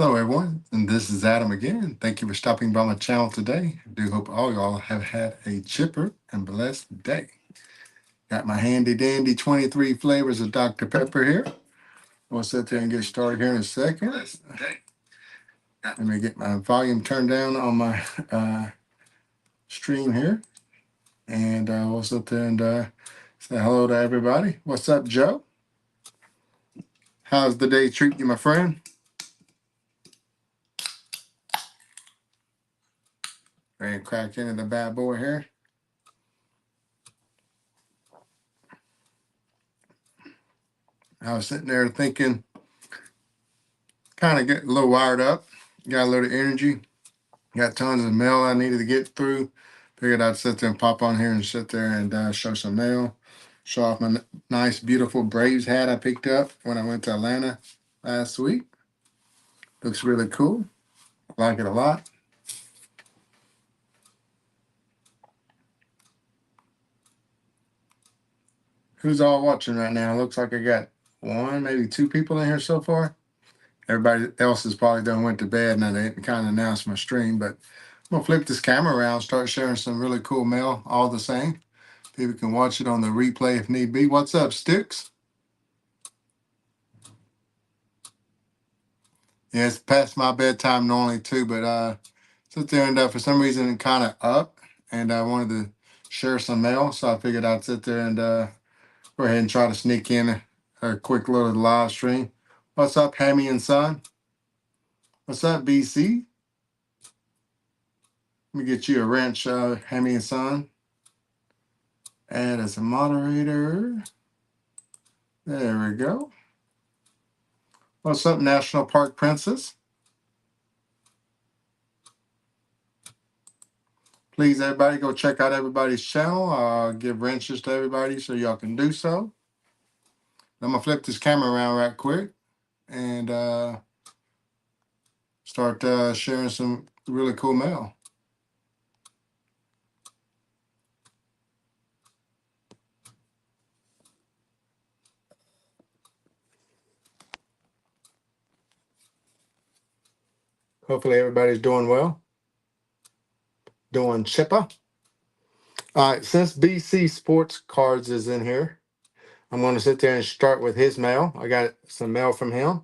Hello, everyone, and this is Adam again. Thank you for stopping by my channel today. I do hope all y'all have had a chipper and blessed day. Got my handy dandy 23 flavors of Dr. Pepper here. We'll sit there and get started here in a second. Let me get my volume turned down on my stream here, and we'll sit there and say hello to everybody. What's up, Joe? How's the day treating you, my friend? Ready to crack into the bad boy here. I was sitting there thinking, kind of getting a little wired up, got a little energy, got tons of mail I needed to get through. Figured I'd sit there and pop on here and sit there and show some mail, show off my nice, beautiful Braves hat I picked up when I went to Atlanta last week. Looks really cool. I like it a lot. Who's all watching right now? Looks like I got one, maybe two people in here so far. Everybody else is probably done went to bed and I didn't kind of announce my stream, but I'm gonna flip this camera around, start sharing some really cool mail all the same. People can watch it on the replay if need be. What's up, Sticks? Yeah, it's past my bedtime normally too, but sit there and for some reason kind of up, and I wanted to share some mail, so I figured I'd sit there and go ahead and try to sneak in a quick little live stream. What's up, Hammy and Son? What's up, BC? Let me get you a wrench, Hammy and Son. Add as a moderator. There we go. What's up, National Park Princess? Please, everybody, go check out everybody's channel. Give wrenches to everybody so y'all can do so. I'm gonna flip this camera around right quick and start sharing some really cool mail. Hopefully everybody's doing well. Doing chipper. All right, since BC Sports Cards is in here, I'm going to sit there and start with his mail. I got some mail from him.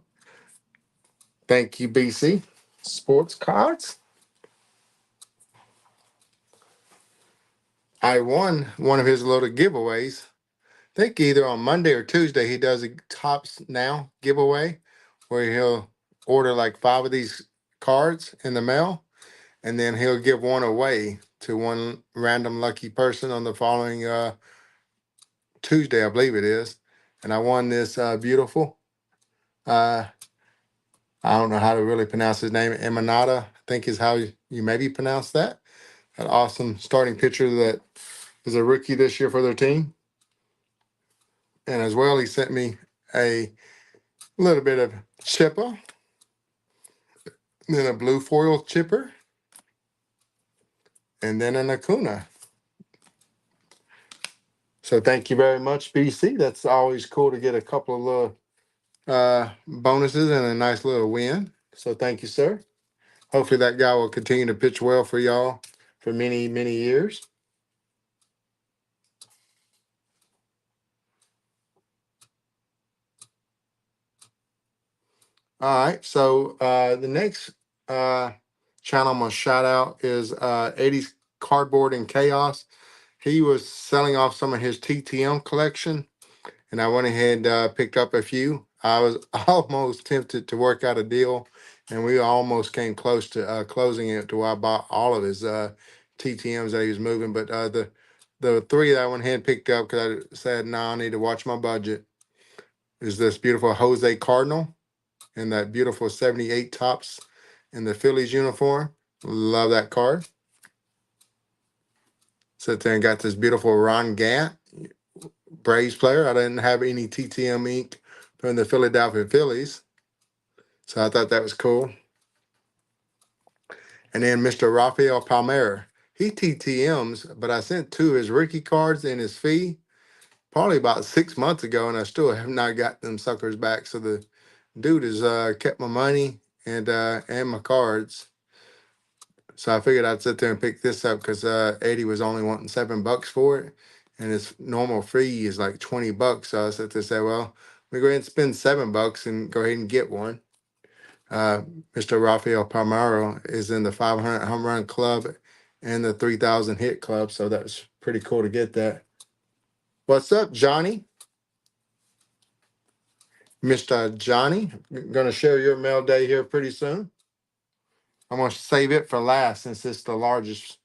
Thank you, BC Sports Cards. I won one of his little giveaways. I think either on Monday or Tuesday he does a Tops Now giveaway where he'll order like 5 of these cards in the mail, and then he'll give one away to one random lucky person on the following Tuesday, I believe it is. And I won this beautiful, I don't know how to really pronounce his name, Emanata, I think is how you maybe pronounce that. An awesome starting pitcher that is a rookie this year for their team. And as well, he sent me a little bit of chipper, then a blue foil chipper, and then an Acuna. So thank you very much, BC. That's always cool to get a couple of little bonuses and a nice little win. So thank you, sir. Hopefully that guy will continue to pitch well for y'all for many, many years. All right, so the next channel I'm going to shout out is 80s Cardboard and Chaos. He was selling off some of his TTM collection, and I went ahead and picked up a few. I was almost tempted to work out a deal, and we almost came close to closing it to where I bought all of his TTMs that he was moving. But the 3 that I went ahead and picked up because I said, no, I need to watch my budget, is this beautiful Jose Cardinal and that beautiful 78 tops in the Phillies uniform. Love that card. Sit there and got this beautiful Ron Gant, Braves player. I didn't have any TTM ink from the Philadelphia Phillies, so I thought that was cool. And then Mr. Rafael Palmeira. He TTMs, but I sent 2 of his rookie cards in his fee probably about 6 months ago, and I still have not got them suckers back. So the dude has kept my money and my cards. So I figured I'd sit there and pick this up because Eddie was only wanting $7 for it, and his normal fee is like $20. So I said to say, well, we go ahead and spend $7 and go ahead and get one. Uh, Mr. Rafael Palmero is in the 500 home run club and the 3,000 hit club, so that's pretty cool to get that. What's up, Johnny? Mr. Johnny, going to share your mail day here pretty soon. I'm going to save it for last since it's the largest.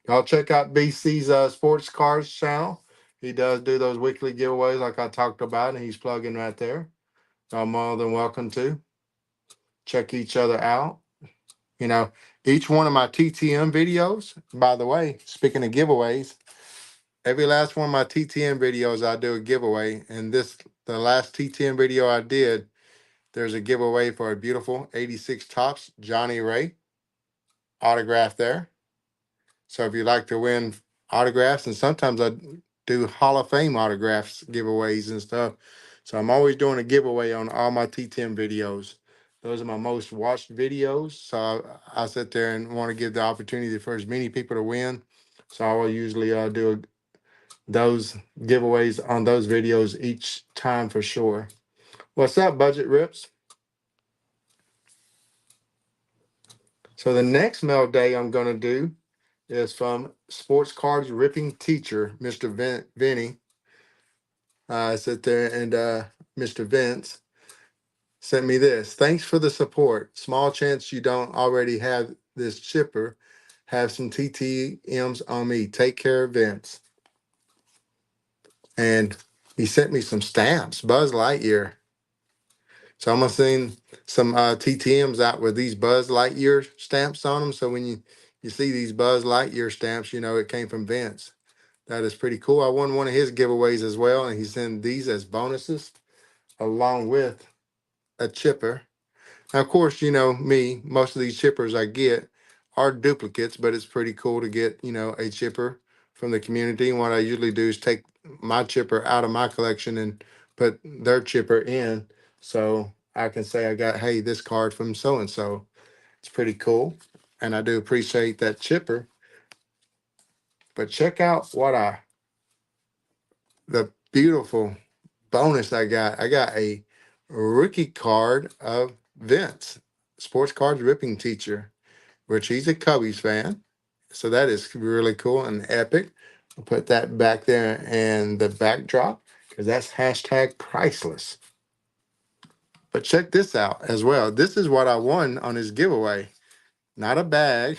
Y'all check out BC's Sports Cars channel. He does do those weekly giveaways like I talked about, and he's plugging right there. Y'all more than welcome to check each other out. You know, each one of my TTM videos, by the way, speaking of giveaways, every last one of my TTM videos, I do a giveaway. And the last TTM video I did, there's a giveaway for a beautiful 86 Tops Johnny Ray autograph there. So if you'd like to win autographs, and sometimes I do Hall of Fame autographs giveaways and stuff. So I'm always doing a giveaway on all my T10 videos. Those are my most watched videos. So I sit there and want to give the opportunity for as many people to win. So I will usually do those giveaways on those videos each time for sure. What's up, Budget Rips? So the next mail day I'm going to do is from Sports Cards Ripping Teacher, Mr. Vinny. I sit there and Mr. Vince sent me this. Thanks for the support. Small chance you don't already have this chipper. Have some TTMs on me. Take care, Vince. And he sent me some stamps, Buzz Lightyear. So I'm gonna send some TTMs out with these Buzz Lightyear stamps on them. So when you see these Buzz Lightyear stamps, you know it came from Vince. That is pretty cool. I won one of his giveaways as well, and he sent these as bonuses along with a chipper. Now, of course, you know me, most of these chippers I get are duplicates, but it's pretty cool to get, you know, a chipper from the community. And what I usually do is take my chipper out of my collection and put their chipper in. So I can say I got, hey, this card from so and so. It's pretty cool. And I do appreciate that chipper. But check out the beautiful bonus I got. I got a rookie card of Vince, Sports Cards Ripping Teacher, which he's a Cubbies fan. So that is really cool and epic. I'll put that back there in the backdrop because that's hashtag priceless. But check this out as well. This is what I won on his giveaway. Not a bag,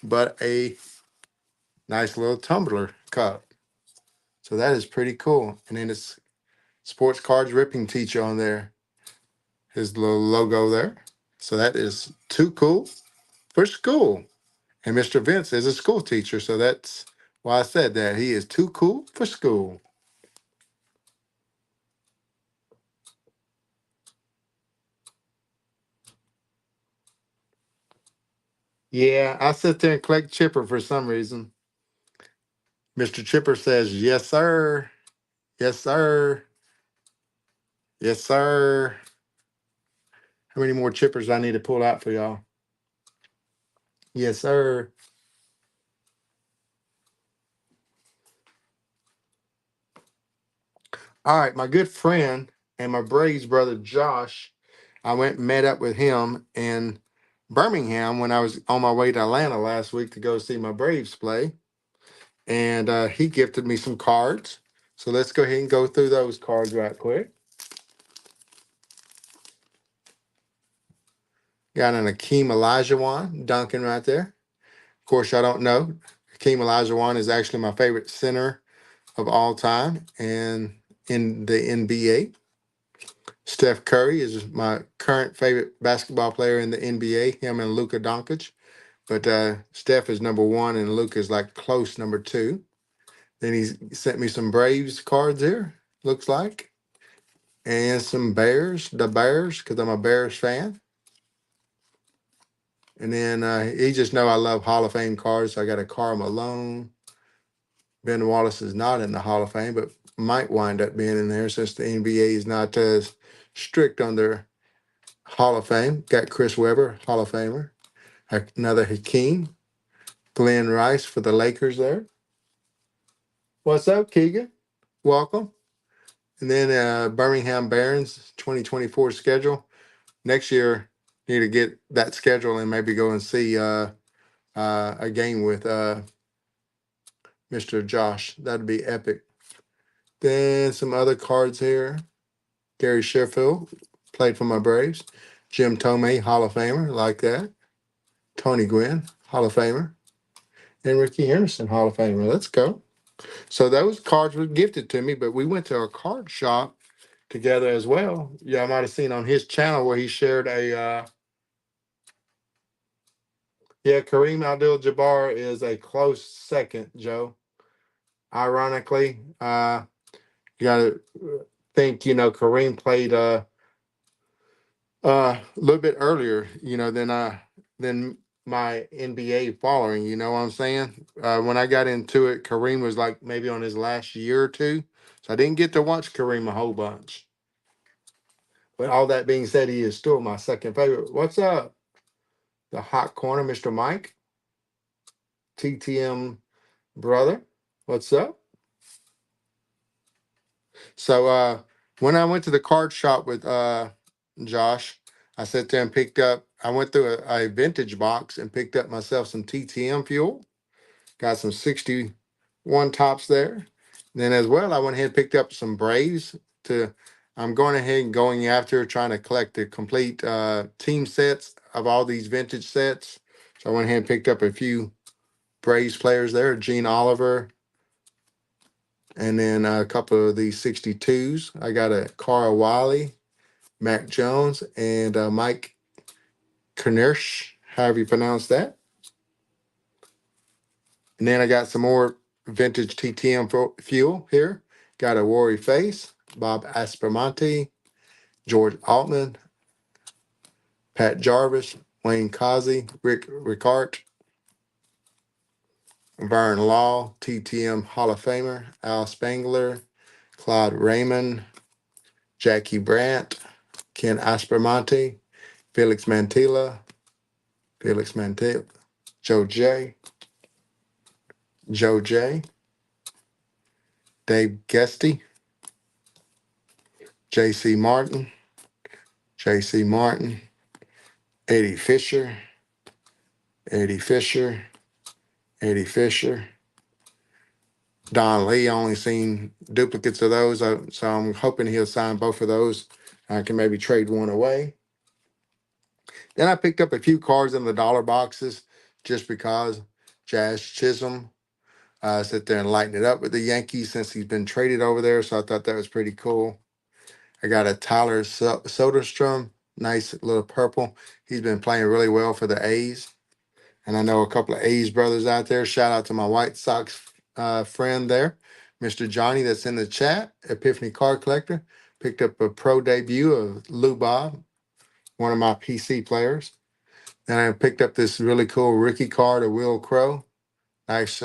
but a nice little tumbler cup. So that is pretty cool. And then it's Sports Cards Ripping Teacher on there. His little logo there. So that is too cool for school. And Mr. Vince is a school teacher, so that's why I said that. He is too cool for school. Yeah, I sit there and collect Chipper for some reason. Mr. Chipper says, yes, sir. Yes, sir. Yes, sir. How many more chippers I need to pull out for y'all? Yes, sir. All right, my good friend and my Braves brother Josh, I went and met up with him in Birmingham when I was on my way to Atlanta last week to go see my Braves play. And he gifted me some cards. So let's go ahead and go through those cards right quick. Got an Akeem Olajuwon Duncan right there. Of course, I don't know. Akeem Olajuwon is actually my favorite center of all time and in the NBA. Steph Curry is my current favorite basketball player in the NBA, him and Luka Doncic. But Steph is number one and Luka is like close number two. Then he sent me some Braves cards here, looks like. And some Bears, the Bears, because I'm a Bears fan. And then he just know I love Hall of Fame cards. So I got a Karl Malone, Ben Wallace is not in the Hall of Fame, but might wind up being in there since the NBA is not as strict on their Hall of Fame. Got Chris Webber, Hall of Famer. Another Hakeem. Glenn Rice for the Lakers there. What's up, Keegan? Welcome. And then Birmingham Barons 2024 schedule. Next year, need to get that schedule and maybe go and see a game with Mr. Josh. That'd be epic. Then some other cards here. Gary Sheffield played for my Braves. Jim Tomei, Hall of Famer, like that. Tony Gwynn, Hall of Famer. And Ricky Henderson, Hall of Famer. Let's go. So those cards were gifted to me, but we went to a card shop together as well. Yeah, I might have seen on his channel where he shared Kareem Abdul-Jabbar is a close second, Joe. Ironically, you got to think, Kareem played a little bit earlier, than my NBA following. You know what I'm saying? When I got into it, Kareem was like maybe on his last year or two, so I didn't get to watch Kareem a whole bunch. But all that being said, he is still my second favorite. What's up? The hot corner, Mr. Mike, TTM brother. What's up? So when I went to the card shop with Josh, I sat there and I went through a vintage box and picked up myself some TTM fuel. Got some 61 tops there. Then as well, I went ahead and picked up some Braves I'm going ahead and going after trying to collect the complete team sets of all these vintage sets. So I went ahead and picked up a few Braves players there, Gene Oliver, and then a couple of these 62s. I got a Carl Wiley, Mac Jones, and Mike Knersch, however you pronounce that. And then I got some more vintage TTM fuel here. Got a Rory Face, Bob Aspermonte, George Altman, Pat Jarvis, Wayne Causey, Rick Ricart, Vern Law, TTM Hall of Famer, Al Spangler, Claude Raymond, Jackie Brandt, Ken Aspermonte, Felix Mantilla, Joe J, Dave Gesty, J.C. Martin, Eddie Fisher, Eddie Fisher, Eddie Fisher. Don Lee, only seen duplicates of those, so I'm hoping he'll sign both of those. I can maybe trade one away. Then I picked up a few cards in the dollar boxes just because. Jazz Chisholm, sit there and lighten it up with the Yankees since he's been traded over there, so I thought that was pretty cool. I got a Tyler Soderstrom, nice little purple. He's been playing really well for the A's. And I know a couple of A's brothers out there. Shout out to my White Sox friend there, Mr. Johnny, that's in the chat. Epiphany Card Collector. Picked up a pro debut of Lou Bob, one of my PC players. Then I picked up this really cool rookie card of Will Crow. Nice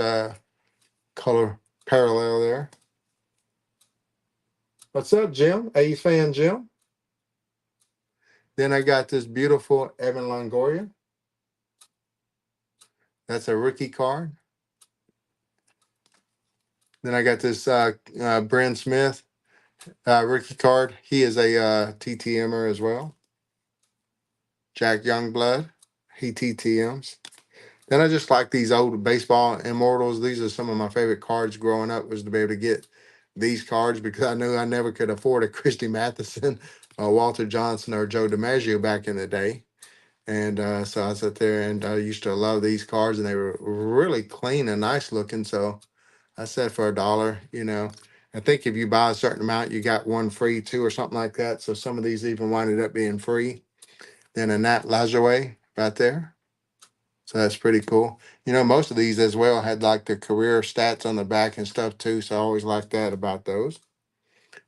color parallel there. What's up, Jim? A's fan, Jim? Then I got this beautiful Evan Longoria. That's a rookie card. Then I got this Bryn Smith rookie card. He is a TTMer as well. Jack Youngblood, he TTMs. Then I just like these old baseball immortals. These are some of my favorite cards growing up, was to be able to get these cards because I knew I never could afford a Christy Matheson, Walter Johnson, or Joe DiMaggio back in the day. And so I sat there and I used to love these cards, and they were really clean and nice looking. So I said for $1, I think if you buy a certain amount, you got one free too, or something like that. So some of these even winded up being free. Then a Nat Lajoie right there. So that's pretty cool. Most of these as well had like the career stats on the back and stuff too. So I always liked that about those.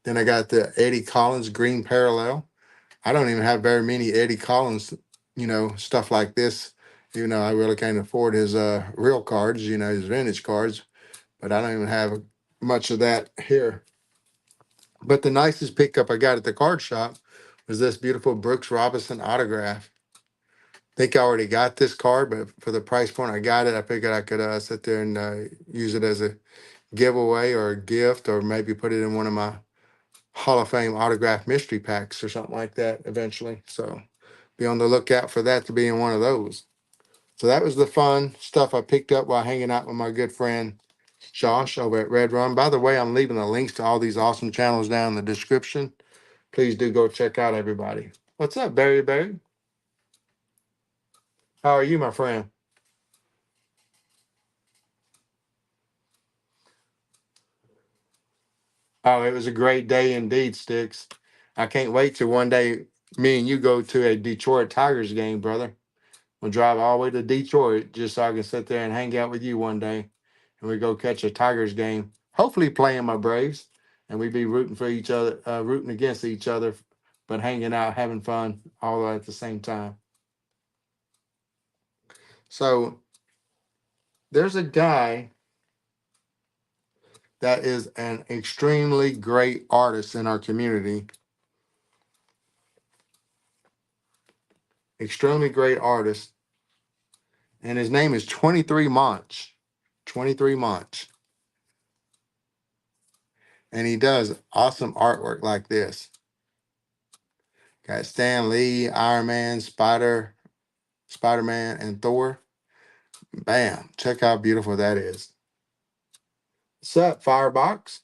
Then I got the Eddie Collins green parallel. I don't even have very many Eddie Collins, stuff like this. I really can't afford his real cards, his vintage cards. but I don't even have much of that here. But the nicest pickup I got at the card shop was this beautiful Brooks Robinson autograph. Think I already got this card, but for the price point I got it, I figured I could sit there and use it as a giveaway or a gift, or maybe put it in one of my Hall of Fame autograph mystery packs or something like that eventually. So be on the lookout for that to be in one of those. So that was the fun stuff I picked up while hanging out with my good friend Josh over at Red Run. By the way, I'm leaving the links to all these awesome channels down in the description. Please do go check out everybody. What's up, Barry Barry? How are you, my friend? Oh, it was a great day indeed, Sticks. I can't wait till one day me and you go to a Detroit Tigers game, brother. We'll drive all the way to Detroit just so I can sit there and hang out with you one day. And we go catch a Tigers game, hopefully playing my Braves. And we be rooting for each other, rooting against each other, but hanging out, having fun all at the same time. So there's a guy that is an extremely great artist in our community. Extremely great artist. And his name is 23 Monch. 23 Monch. And he does awesome artwork like this. Got Stan Lee, Iron Man, Spider-Man, and Thor. Bam. Check how beautiful that is. What's up, Firebox?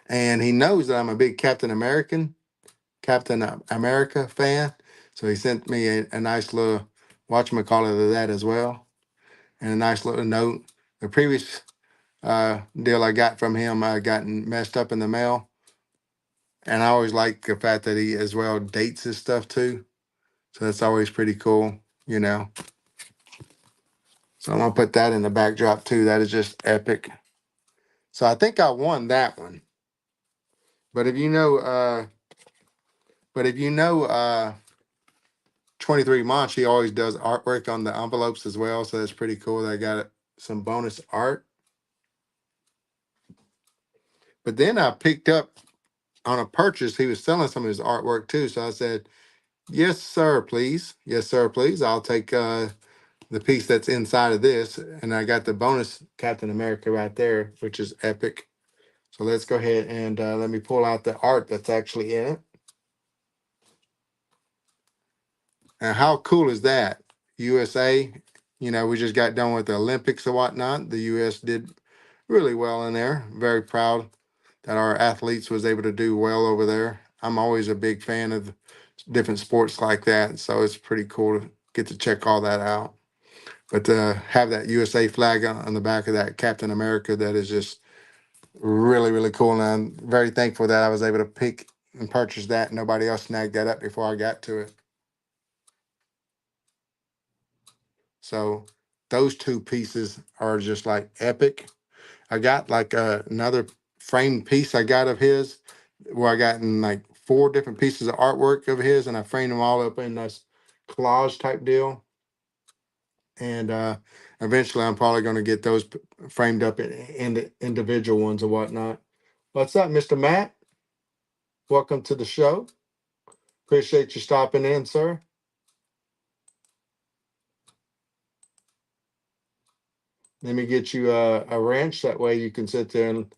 And he knows that I'm a big Captain America fan. So he sent me a nice little whatchamacallit of that as well. And a nice little note. The previous deal I got from him, I gotten messed up in the mail. And I always like the fact that he as well dates his stuff too. So that's always pretty cool, you know. So I'm gonna put that in the backdrop too. That is just epic. So I think I won that one. But if you know, but if you know 23 Monch, he always does artwork on the envelopes as well. So that's pretty cool. I got some bonus art. But then I picked up on a purchase, he was selling some of his artwork too. So I said, yes, sir, please. Yes, sir, please. I'll take the piece that's inside of this. And I got the bonus Captain America right there, which is epic. So let's go ahead and let me pull out the art that's actually in it. And how cool is that? USA, you know, we just got done with the Olympics and whatnot. The US did really well in there. Very proud that our athletes was able to do well over there. I'm always a big fan of different sports like that. So it's pretty cool to get to check all that out. But to have that USA flag on the back of that Captain America, that is just really, really cool. And I'm very thankful that I was able to pick and purchase that. Nobody else snagged that up before I got to it. So those two pieces are just like epic. I got like another framed piece I got of his where I got in like 4 different pieces of artwork of his, and I framed them all up in this collage type deal. And eventually I'm probably going to get those framed up in individual ones or whatnot. What's up, Mr. Matt? Welcome to the show. Appreciate you stopping in, sir. Let me get you a wrench. That way you can sit there and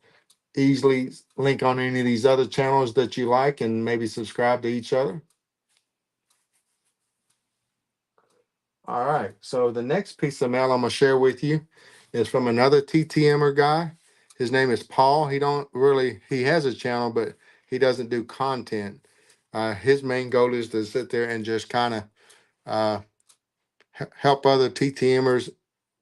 easily link on any of these other channels that you like and maybe subscribe to each other. All right. So the next piece of mail I'm gonna share with you is from another TTMer guy. His name is Paul. He has a channel, but he doesn't do content. His main goal is to sit there and just kind of uh, help other TTMers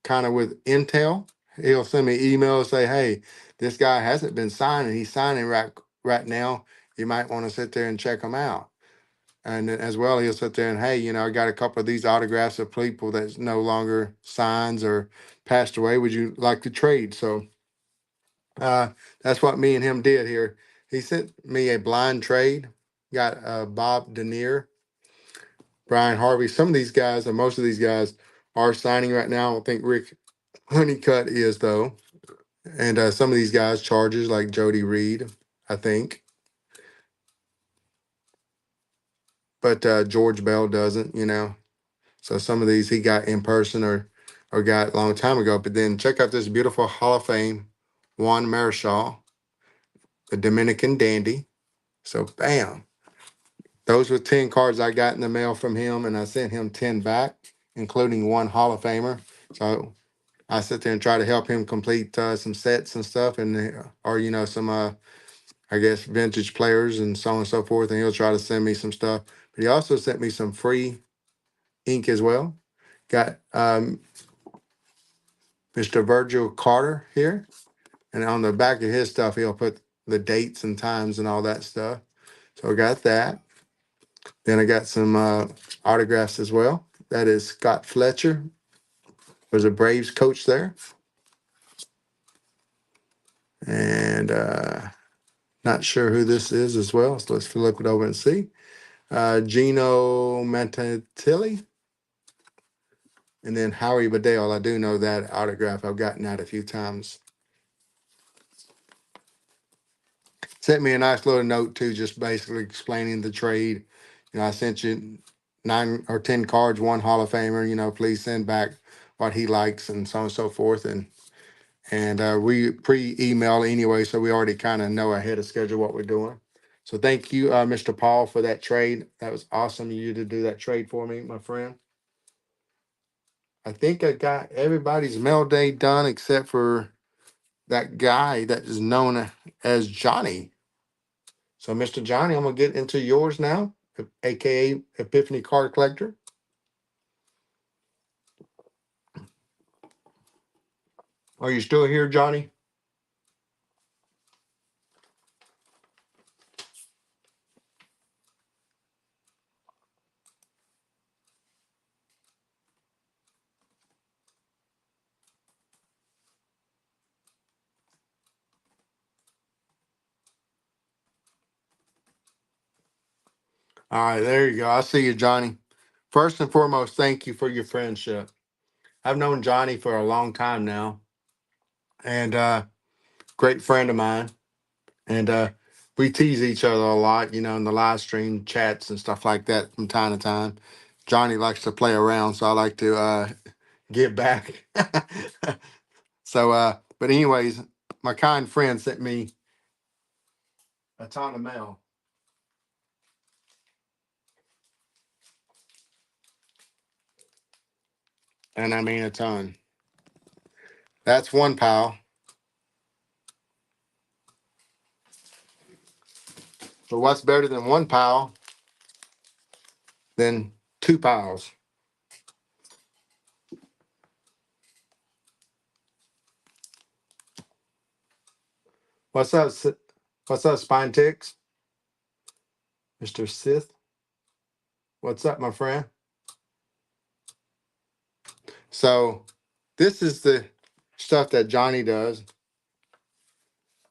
kind of with intel. He'll send me emails, say, hey, this guy hasn't been signing. He's signing right now. You might want to sit there and check him out. And then as well, he'll sit there and, hey, I got a couple of these autographs of people that's no longer signs or passed away. Would you like to trade? So uh, that's what me and him did here. He sent me a blind trade. Got Bob Denier, Brian Harvey. Some of these guys, or most of these guys, are signing right now. I don't think Rick Honeycutt is though. And some of these guys charges like Jody Reed, I think. But George Bell doesn't, you know. So some of these he got in person or got a long time ago. But then check out this beautiful Hall of Fame Juan Marichal, the Dominican dandy. So bam. Those were 10 cards I got in the mail from him, and I sent him 10 back, including one Hall of Famer. So I sit there and try to help him complete some sets and stuff, and or you know some I guess vintage players and so on and so forth. And he'll try to send me some stuff. But he also sent me some free ink as well. Got Mr. Virgil Carter here, and on the back of his stuff he'll put the dates and times and all that stuff. So I got that. Then I got some autographs as well. That is Scott Fletcher, was a Braves coach there. And not sure who this is as well. So let's flip it over and see. Gino Mantantilli. And then Howie Badale. I do know that autograph. I've gotten that a few times. Sent me a nice little note too, just basically explaining the trade. You know, I sent you 9 or 10 cards, one Hall of Famer. You know, please send back what he likes and so on and so forth. And we pre-email anyway, so we already kind of know ahead of schedule what we're doing. So thank you, Mr. Paul, for that trade. That was awesome of you to do that trade for me, my friend. I think I got everybody's mail day done except for that guy that is known as Johnny. So, Mr. Johnny, I'm going to get into yours now, aka Epiphany Card Collector. Are you still here, Johnny? All right, there you go. I see you, Johnny. First and foremost, thank you for your friendship. I've known Johnny for a long time now, and great friend of mine. And we tease each other a lot, you know, in the live stream chats and stuff like that from time to time. Johnny likes to play around, so I like to give back. So, but anyways, my kind friend sent me a ton of mail. And I mean a ton. That's one pile. But what's better than one pile than two piles? What's up? What's up, Spine Ticks? Mr. Sith? What's up, my friend? So this is the stuff that Johnny does.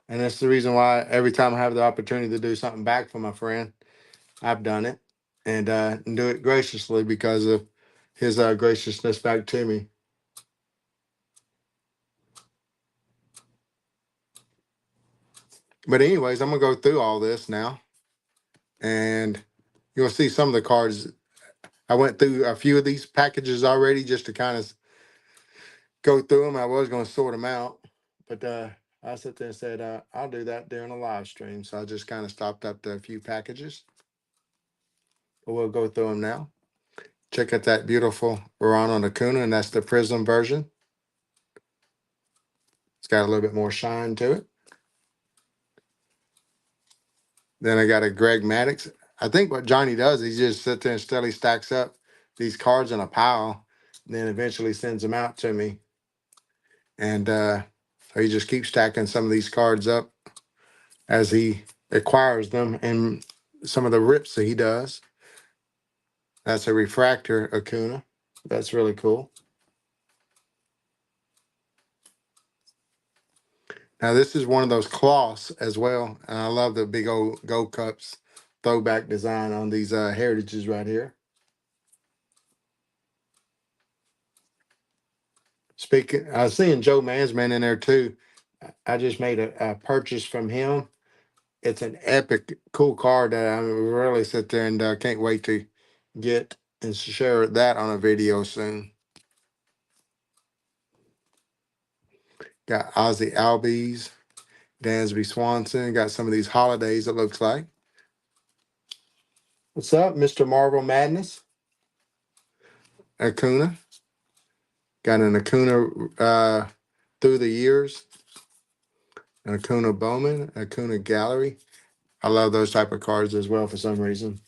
And that's the reason why every time I have the opportunity to do something back for my friend, I've done it and do it graciously because of his graciousness back to me. But anyways, I'm gonna go through all this now, and you'll see some of the cards. I went through a few of these packages already just to kind of go through them. I was gonna sort them out, but I sat there and said I'll do that during a live stream. So I just kind of stopped up to a few packages. But we'll go through them now. Check out that beautiful Ronald Acuna, and that's the Prism version. It's got a little bit more shine to it. Then I got a Greg Maddux. I think what Johnny does, he just sits there and steadily stacks up these cards in a pile, and then eventually sends them out to me. And so he just keeps stacking some of these cards up as he acquires them and some of the rips that he does. That's a refractor Acuna. That's really cool. Now this is one of those cloths as well, and I love the big old Gold Cups throwback design on these heritages right here. Speaking, I was seeing Joe Mansman in there too. I just made a purchase from him. It's an epic, cool car that I really sit there and can't wait to get and share that on a video soon. Got Ozzy Albies, Dansby Swanson. Got some of these holidays, it looks like. What's up, Mr. Marvel Madness? Acuna. Got an Acuna through the years. An Acuna Bowman, Acuna Gallery. I love those type of cards as well for some reason.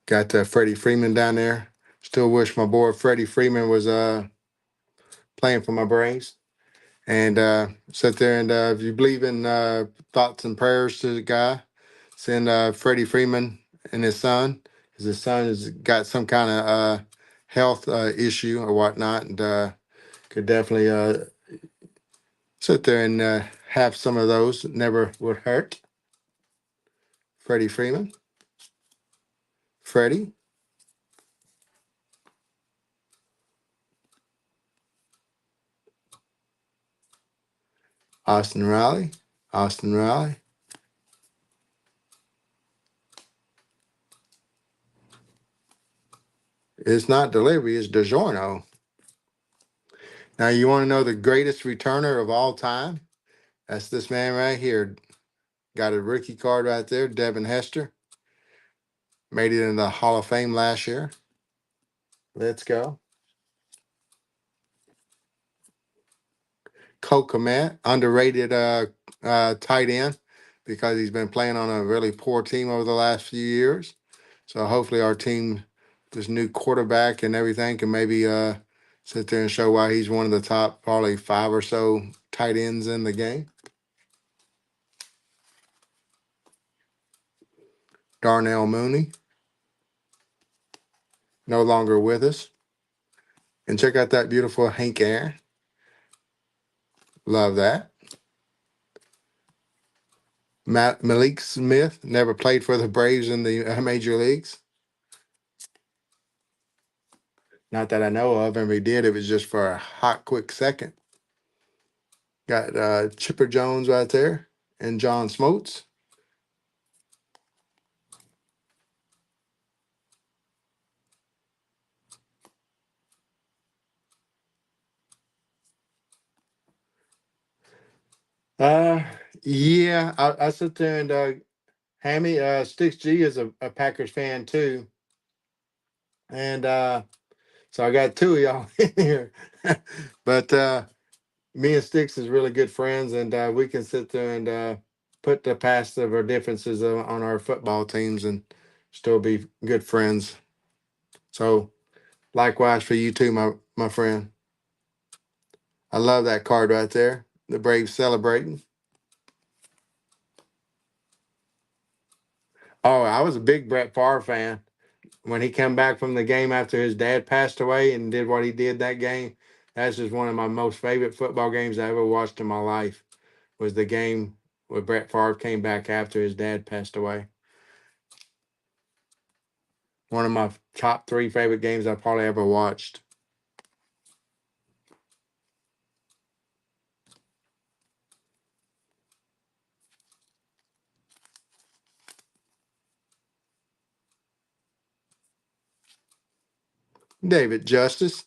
Got Freddie Freeman down there. Still wish my boy Freddie Freeman was playing for my Braves. And sit there and if you believe in thoughts and prayers to the guy, send Freddie Freeman and his son, because his son has got some kind of health issue or whatnot, and could definitely sit there and have some of those. Never would hurt. Freddie Freeman. Freddie. Austin Riley. Austin Riley. It's not delivery, it's DiGiorno. Now, you want to know the greatest returner of all time? That's this man right here. Got a rookie card right there, Devin Hester. Made it in the Hall of Fame last year. Let's go. Cole Kmet, underrated tight end because he's been playing on a really poor team over the last few years. So hopefully our team, this new quarterback and everything, can maybe sit there and show why he's one of the top probably 5 or so tight ends in the game. Darnell Mooney, no longer with us. And check out that beautiful Hank Aaron. Love that. Malik Smith never played for the Braves in the major leagues. Not that I know of. And if he did, it was just for a hot, quick second. Got Chipper Jones right there and John Smoltz. Uh, yeah, I sit there and Hammy Sticks G is a Packers fan too, and so I got two of y'all in here. But me and Sticks is really good friends, and we can sit there and put the past of our differences on our football teams and still be good friends. So likewise for you too, my friend. I love that card right there. The Braves celebrating. Oh, I was a big Brett Favre fan. When he came back from the game after his dad passed away and did what he did that game, that's just one of my most favorite football games I ever watched in my life. Was the game where Brett Favre came back after his dad passed away. One of my top 3 favorite games I probably ever watched. David Justice,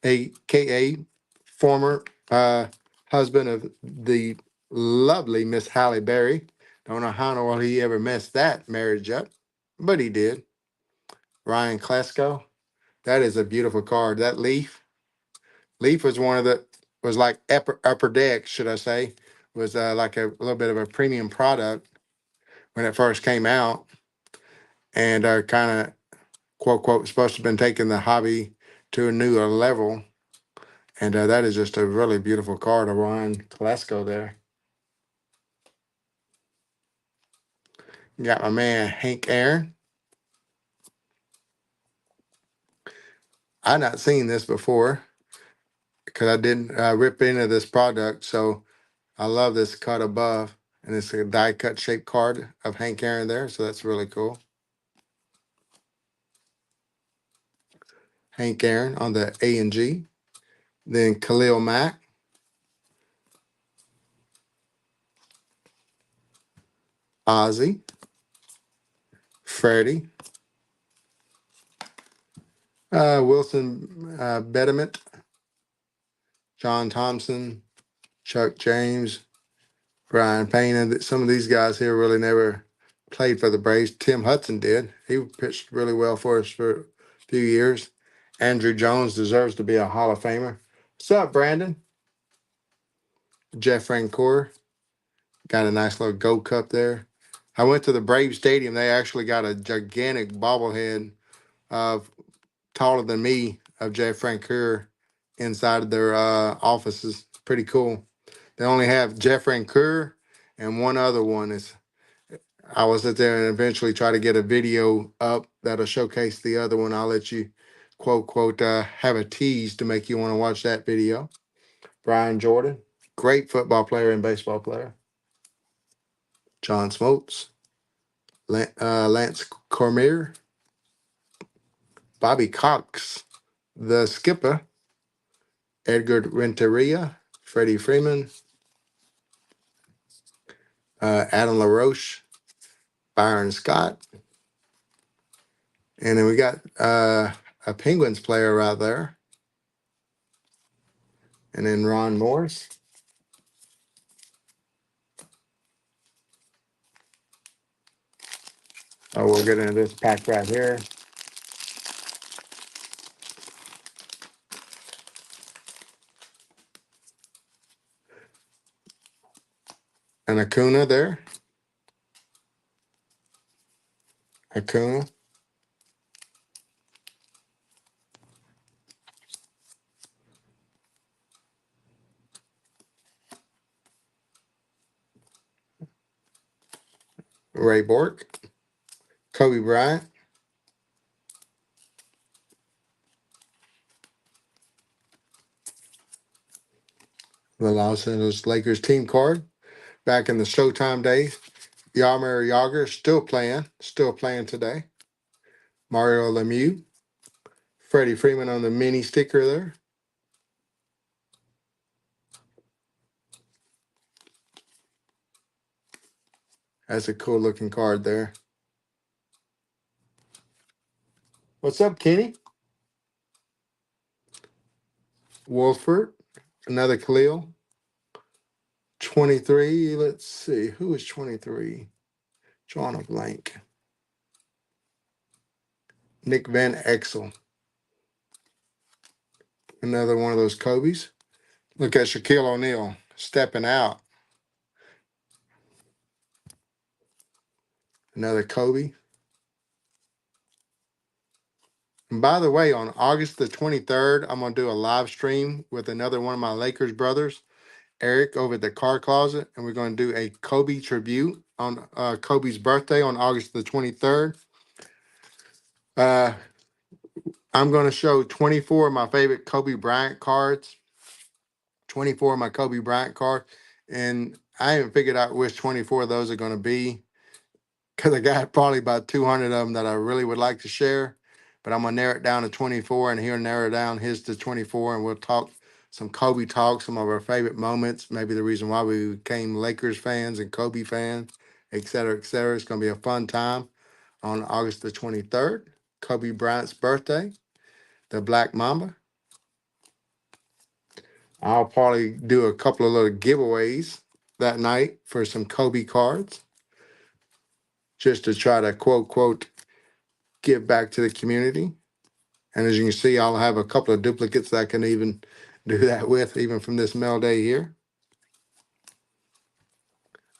aka former husband of the lovely Miss Halle Berry. Don't know how in the world he ever messed that marriage up, but he did. Ryan Klesko. That is a beautiful card. That Leaf was one of the was like upper deck, should I say, was like a little bit of a premium product when it first came out, and kind of quote quote supposed to have been taking the hobby to a newer level. And that is just a really beautiful card of Ryan Telesco there. Got my man Hank Aaron. I not seen this before because I didn't rip into this product. So I love this cut above, and it's a die cut shaped card of Hank Aaron there. So that's really cool. Hank Aaron on the A and G. Then Khalil Mack, Ozzy, Freddie, Wilson Betterment, John Thompson, Chuck James, Brian Payne. And some of these guys here really never played for the Braves. Tim Hudson did. He pitched really well for us for a few years. Andrew Jones deserves to be a Hall of Famer. What's up, Brandon? Jeff Francoeur got a nice little gold cup there. I went to the Brave Stadium. They actually got a gigantic bobblehead of taller than me of Jeff Francoeur inside of their offices. Pretty cool. They only have Jeff Francoeur and one other one. Is I was at there and eventually try to get a video up that'll showcase the other one. I'll let you quote have a tease to make you want to watch that video. Brian Jordan, great football player and baseball player. John Smoltz, Lance Cormier, Bobby Cox, the skipper, Edgar Renteria, Freddie Freeman, Adam LaRoche, Byron Scott. And then we got a Penguins player right there. And then Ron Morris. Oh, we'll get into this pack right here. And Acuna there. Acuna. Ray Bork. Kobe Bryant. The Los Angeles Lakers team card. Back in the Showtime days. Yarmer Yager still playing today. Mario Lemieux. Freddie Freeman on the mini sticker there. That's a cool looking card there. What's up, Kenny? Wolford. Another Khalil. 23. Let's see. Who is 23? Drawing a blank. Nick Van Exel. Another one of those Kobe's. Look at Shaquille O'Neal stepping out. Another Kobe. And by the way, on August the 23rd, I'm going to do a live stream with another one of my Lakers brothers, Eric, over at the Car Closet. And we're going to do a Kobe tribute on Kobe's birthday on August the 23rd. I'm going to show 24 of my favorite Kobe Bryant cards. 24 of my Kobe Bryant cards. And I haven't figured out which 24 of those are going to be, because I got probably about 200 of them that I really would like to share. But I'm going to narrow it down to 24, and he'll narrow down his to 24, and we'll talk some Kobe talk, some of our favorite moments, maybe the reason why we became Lakers fans and Kobe fans, et cetera, et cetera. It's going to be a fun time on August the 23rd, Kobe Bryant's birthday, the Black Mamba. I'll probably do a couple of little giveaways that night for some Kobe cards, just to try to quote, give back to the community. And as you can see, I'll have a couple of duplicates that I can even do that with, even from this mail day here.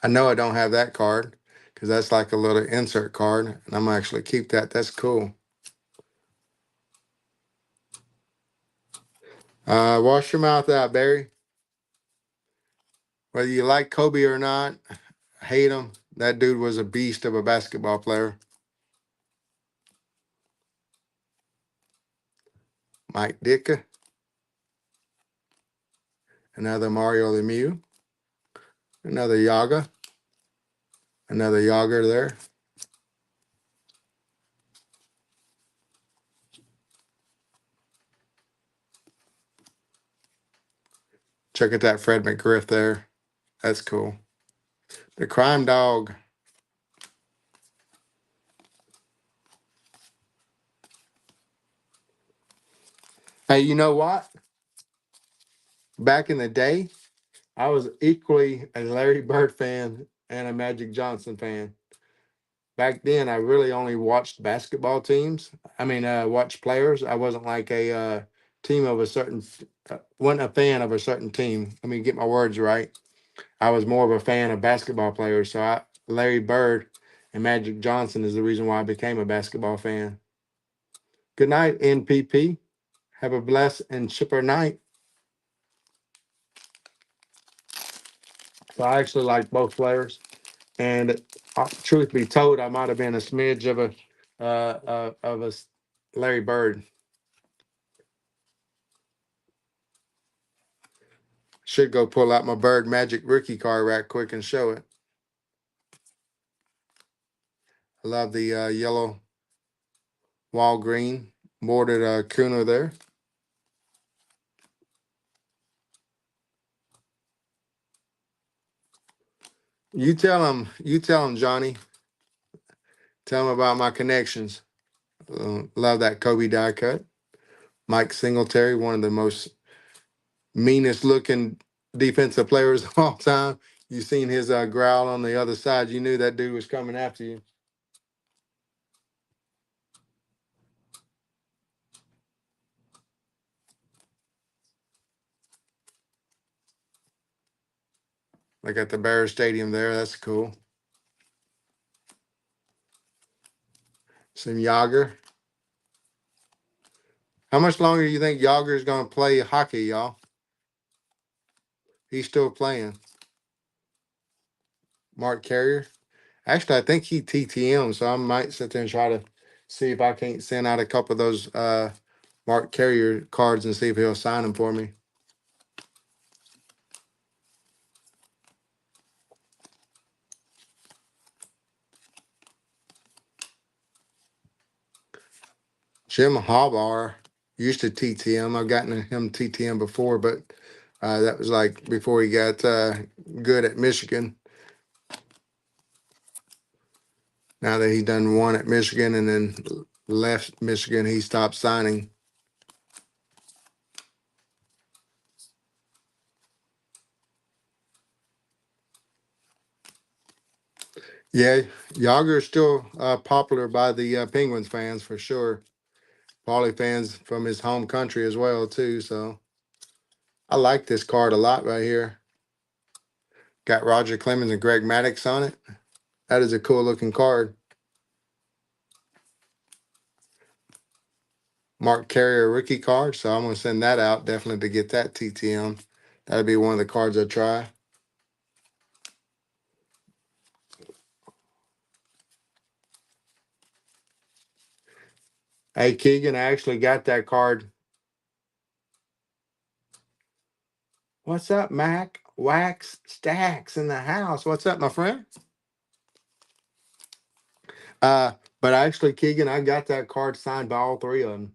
I know I don't have that card because that's like a little insert card, and I'm gonna actually keep that. That's cool. Wash your mouth out, Barry. Whether you like Kobe or not, hate him, that dude was a beast of a basketball player. Mike Ditka. Another Mario Lemieux. Another Yaga. Another Yager there. Check out that Fred McGriff there. That's cool. The Crime Dog. Hey, you know what? Back in the day, I was equally a Larry Bird fan and a Magic Johnson fan. Back then, I really only watched basketball teams. Watched players. I wasn't like a team of a certain, wasn't a fan of a certain team. Let me get my words right. I was more of a fan of basketball players. Larry Bird and Magic Johnson is the reason why I became a basketball fan. Good night, NPP. Have a blessed and chipper night. So I actually like both players. And truth be told, I might have been a smidge of a Larry Bird. Should go pull out my Bird Magic rookie card right quick and show it. I love the yellow wall green bordered Kuno there. You tell him, Johnny. Tell him about my connections. Love that Kobe die cut. Mike Singletary, one of the most meanest looking defensive players of all time. You seen his growl on the other side. You knew that dude was coming after you. Like at the Bears Stadium there. That's cool. Some Yager. How much longer do you think Yager is going to play hockey, y'all? He's still playing. Mark Carrier. Actually, I think he TTM, so I might sit there and try to see if I can't send out a couple of those Mark Carrier cards and see if he'll sign them for me. Jim Harbaugh used to TTM. I've gotten him TTM before, but that was like before he got good at Michigan. Now that he's done one at Michigan and then left Michigan, he stopped signing. Yeah, Yager is still popular by the Penguins fans for sure. Paulie fans from his home country as well too. So I like this card a lot right here. Got Roger Clemens and Greg Maddux on it. That is a cool looking card. Mark Carrier rookie card. So I'm going to send that out definitely to get that TTM. That'll be one of the cards I try. Hey, Keegan, I actually got that card. What's up, Mac? Wax Stacks in the house. What's up, my friend? But actually, Keegan, I got that card signed by all three of them.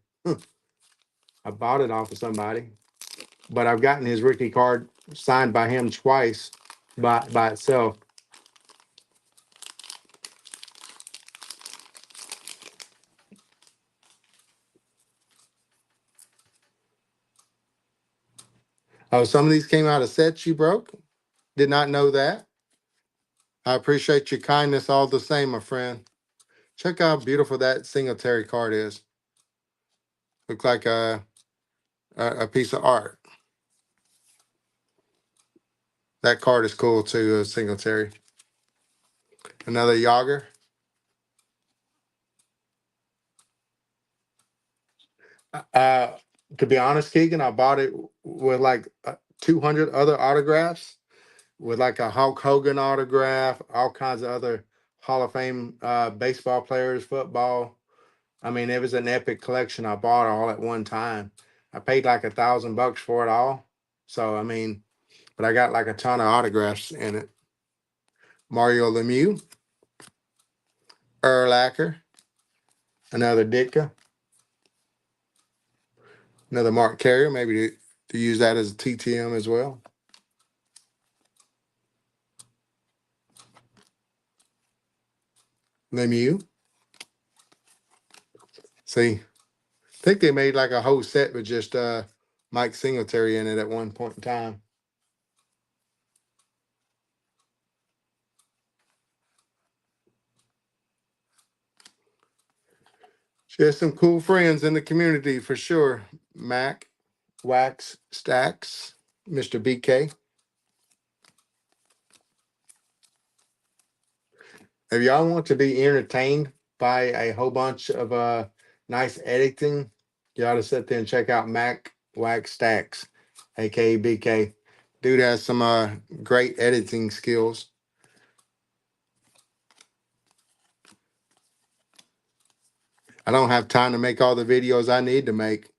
I bought it off of somebody, but I've gotten his rookie card signed by him twice by itself. Oh, some of these came out of sets you broke? Did not know that. I appreciate your kindness all the same, my friend. Check out how beautiful that Singletary card is. Look like a piece of art. That card is cool too, Singletary. Another Yager. Uh, to be honest, Keegan, I bought it with like 200 other autographs, with like a Hulk Hogan autograph, all kinds of other Hall of Fame baseball players, football. I mean, it was an epic collection. I bought all at one time. I paid like $1,000 for it all. So I mean, but I got like a ton of autographs in it. Mario Lemieux, Erlacher, another Ditka, another Mark Carrier, maybe to use that as a TTM as well. Lemieux. See, I think they made like a whole set with just Mike Singletary in it at one point in time. She has some cool friends in the community for sure. Mac, Wax, Stacks, Mr. BK. If y'all want to be entertained by a whole bunch of nice editing, you ought to sit there and check out Mac Wax Stacks, aka BK. Dude has some great editing skills. I don't have time to make all the videos I need to make.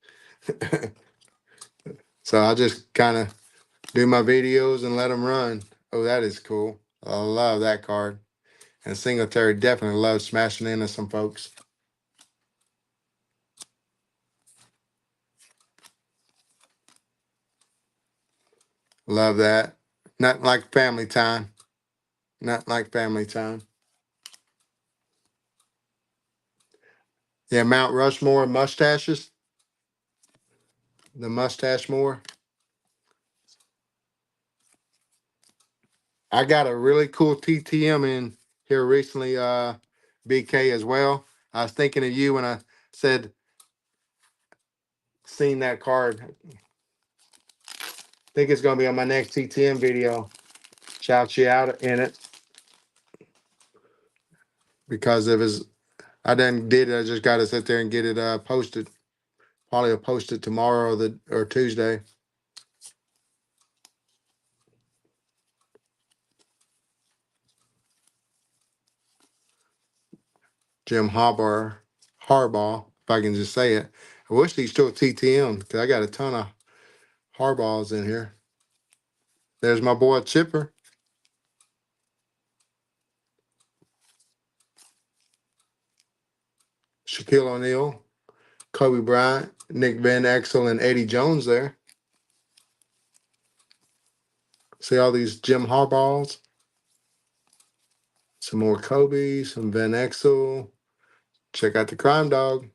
So I just kind of do my videos and let them run. Oh, that is cool. I love that card. And Singletary definitely loves smashing into some folks. Love that. Nothing like family time. Nothing like family time. Yeah, Mount Rushmore mustaches. The mustache more. I got a really cool TTM in here recently, BK as well. I was thinking of you when I said seen that card. I think it's gonna be on my next TTM video. Shout you out in it because of his I done did it. I just gotta sit there and get it posted. Probably will post it tomorrow or Tuesday. Jim Harbaugh, if I can just say it. I wish he's still TTM because I got a ton of Harbaughs in here. There's my boy Chipper. Shaquille O'Neal, Kobe Bryant, Nick Van Exel, and Eddie Jones there. See all these Jim Harbaughs? Some more Kobe, some Van Exel. Check out the Crime Dog.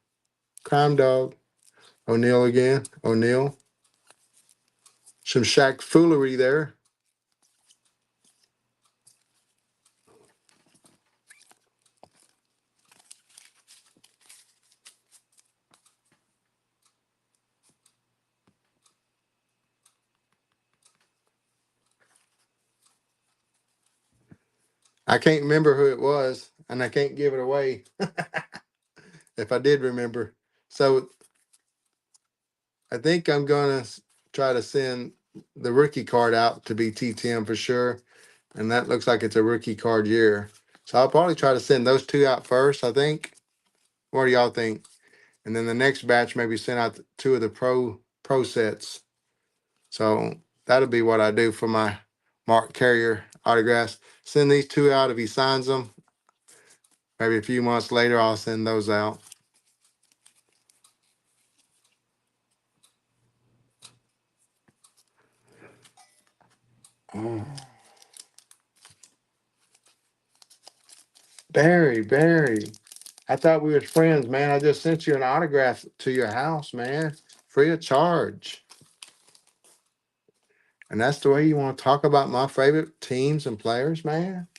Crime Dog. O'Neal again. O'Neal. Some Shaq foolery there. I can't remember who it was, and I can't give it away if I did remember. So I think I'm gonna try to send the rookie card out to be TTM for sure, and that looks like it's a rookie card year. So I'll probably try to send those two out first. I think. What do y'all think? And then the next batch maybe send out two of the pro sets. So that'll be what I do for my Mark Carrier autographs. Send these two out if he signs them. Maybe a few months later, I'll send those out. Oh. Barry. I thought we was friends, man. I just sent you an autograph to your house, man, free of charge. And that's the way you want to talk about my favorite teams and players, man?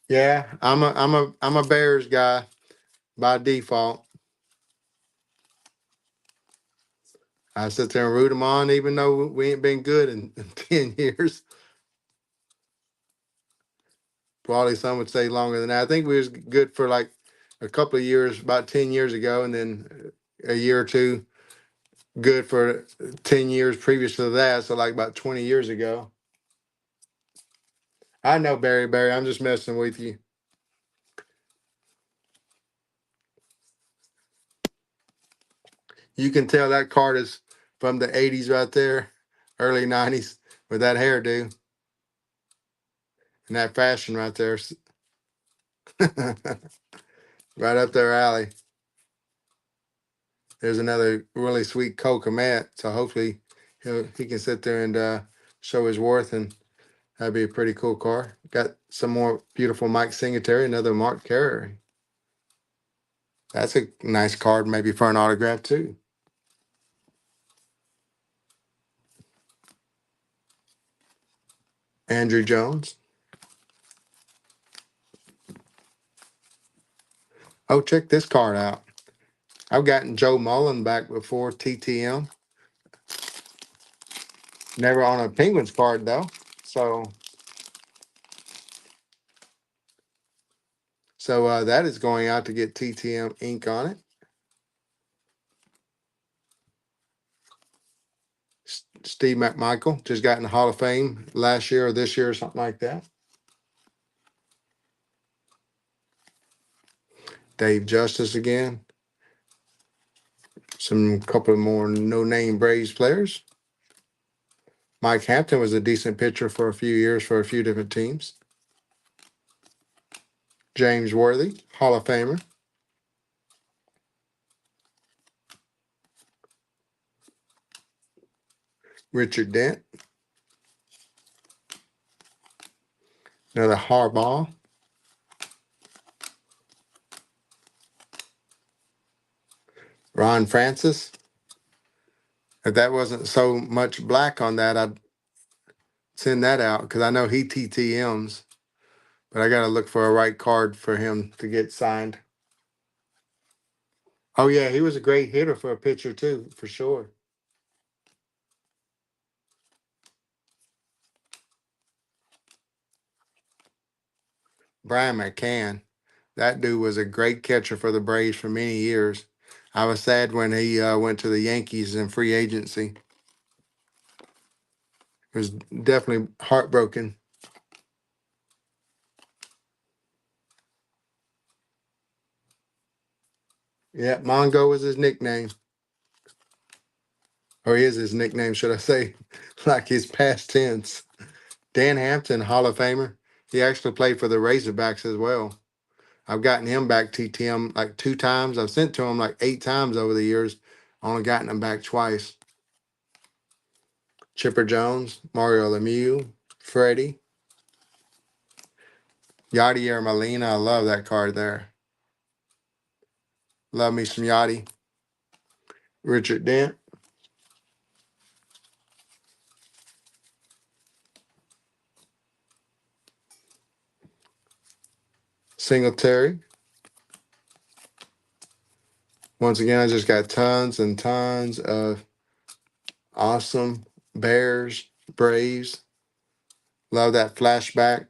Yeah, I'm a Bears guy by default. I sit there and root them on, even though we ain't been good in 10 years. Probably some would say longer than that. I think we was good for like a couple of years, about 10 years ago, and then a year or two good for 10 years previous to that. So like about 20 years ago. I know Barry. I'm just messing with you. You can tell that card is from the 80s right there, early 90s with that hairdo and that fashion right there. Right up their alley. There's another really sweet Kokomet. So hopefully he can sit there and show his worth, and that'd be a pretty cool car. Got some more beautiful Mike Singletary, another Mark Carey. That's a nice card, maybe for an autograph too. Andrew Jones. Oh, check this card out. I've gotten Joe Mullen back before, TTM. Never on a Penguins card though. So that is going out to get TTM ink on it. Steve McMichael just got in the Hall of Fame last year or this year or something like that. Dave Justice again. Some couple more no-name Braves players. Mike Hampton was a decent pitcher for a few years for a few different teams. James Worthy, Hall of Famer. Richard Dent. Another Harbaugh. Ron Francis. If that wasn't so much black on that, I'd send that out because I know he TTMs, but I got to look for a right card for him to get signed. Oh, yeah, he was a great hitter for a pitcher, too, for sure. Brian McCann. That dude was a great catcher for the Braves for many years. I was sad when he went to the Yankees in free agency. It was definitely heartbroken. Yeah, Mongo was his nickname. Or is his nickname, should I say, like his past tense. Dan Hampton, Hall of Famer. He actually played for the Razorbacks as well. I've gotten him back TTM like 2 times. I've sent to him like 8 times over the years. Only gotten him back twice. Chipper Jones, Mario Lemieux, Freddie. Yadier Molina. I love that card there. Love me some Yachty. Richard Dent. Singletary. Once again, I just got tons and tons of awesome Bears, Braves. Love that flashback.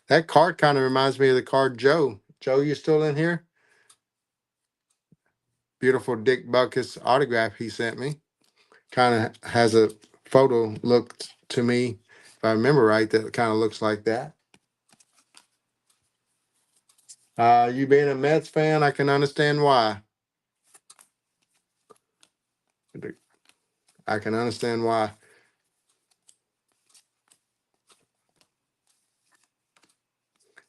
That card kind of reminds me of the card Joe. Joe, you still in here? Beautiful Dick Buckus autograph he sent me. Kind of has a photo look to me, if I remember right, that kind of looks like that. You being a Mets fan, I can understand why. I can understand why.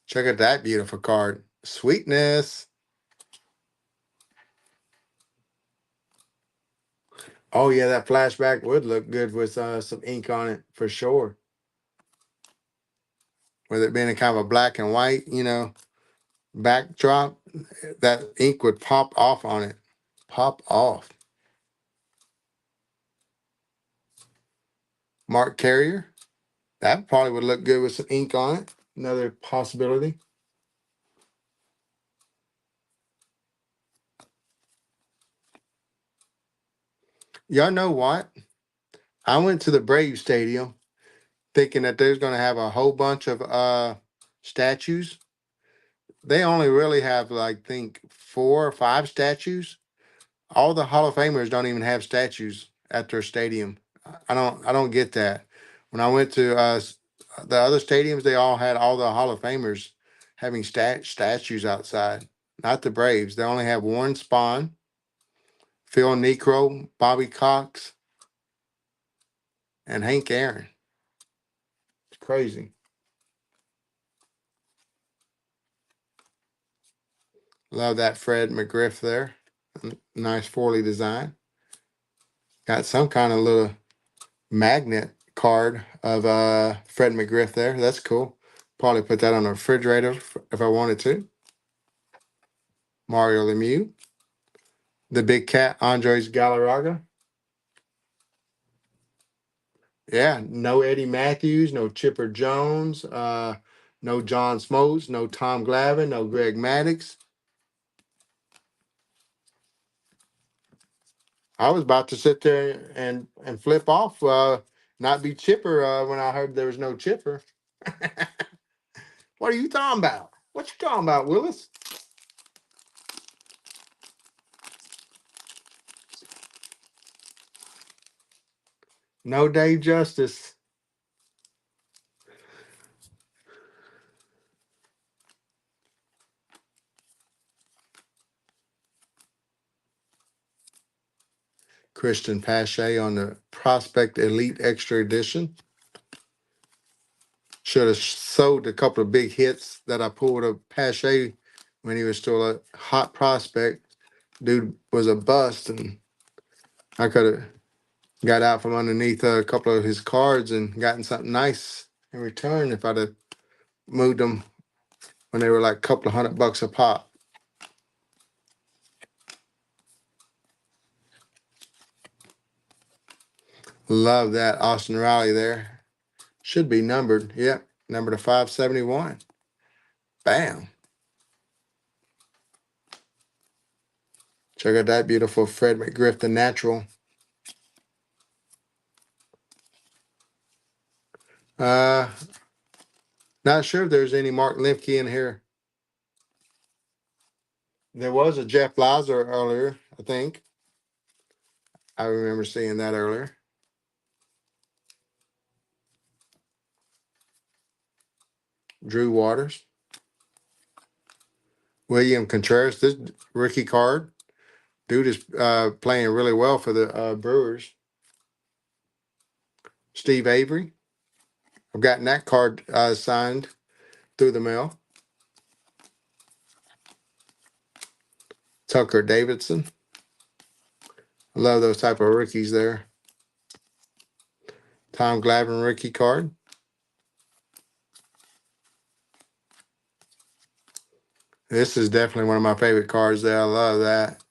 Check out that beautiful card. Sweetness. Oh, yeah, that flashback would look good with some ink on it for sure. With it being a kind of a black and white, backdrop, that ink would pop off on it. Pop off. Mark Carrier. That probably would look good with some ink on it. Another possibility. Y'all know what? I went to the Brave Stadium thinking that there's going to have a whole bunch of statues. They only really have, like, think 4 or 5 statues. All the Hall of Famers don't even have statues at their stadium. I don't get that. When I went to the other stadiums, they all had all the Hall of Famers having statues outside. Not the Braves. They only have Warren Spahn, Phil Necro, Bobby Cox, and Hank Aaron. It's crazy. Love that Fred McGriff there. Nice Forley design. Got some kind of little magnet card of Fred McGriff there. That's cool. Probably put that on the refrigerator if I wanted to. Mario Lemieux. The big cat, Andres Galarraga. Yeah, no Eddie Matthews, no Chipper Jones, no John Smoltz, no Tom Glavine, no Greg Maddux. I was about to sit there and flip off, not be Chipper when I heard there was no Chipper. What are you talking about? What you talking about, Willis? No Dave Justice. Christian Pache on the Prospect Elite Extra Edition. Should have sold a couple of big hits that I pulled of Pache when he was still a hot prospect. Dude was a bust, and I could have got out from underneath a couple of his cards and gotten something nice in return if I'd have moved them when they were like a couple of $100 a pop. Love that Austin Riley there. Should be numbered. Yep, number to 571. Bam. Check out that beautiful Fred McGriff, the natural. Uh, Not sure if there's any Mark Lemke in here. There was a Jeff Lazar earlier, I think. I remember seeing that earlier. Drew Waters. William Contreras, this rookie card. Dude is playing really well for the Brewers. Steve Avery. I've gotten that card signed through the mail. Tucker Davidson. I love those type of rookies there. Tom Glavine rookie card. This is definitely one of my favorite cards there. I love that.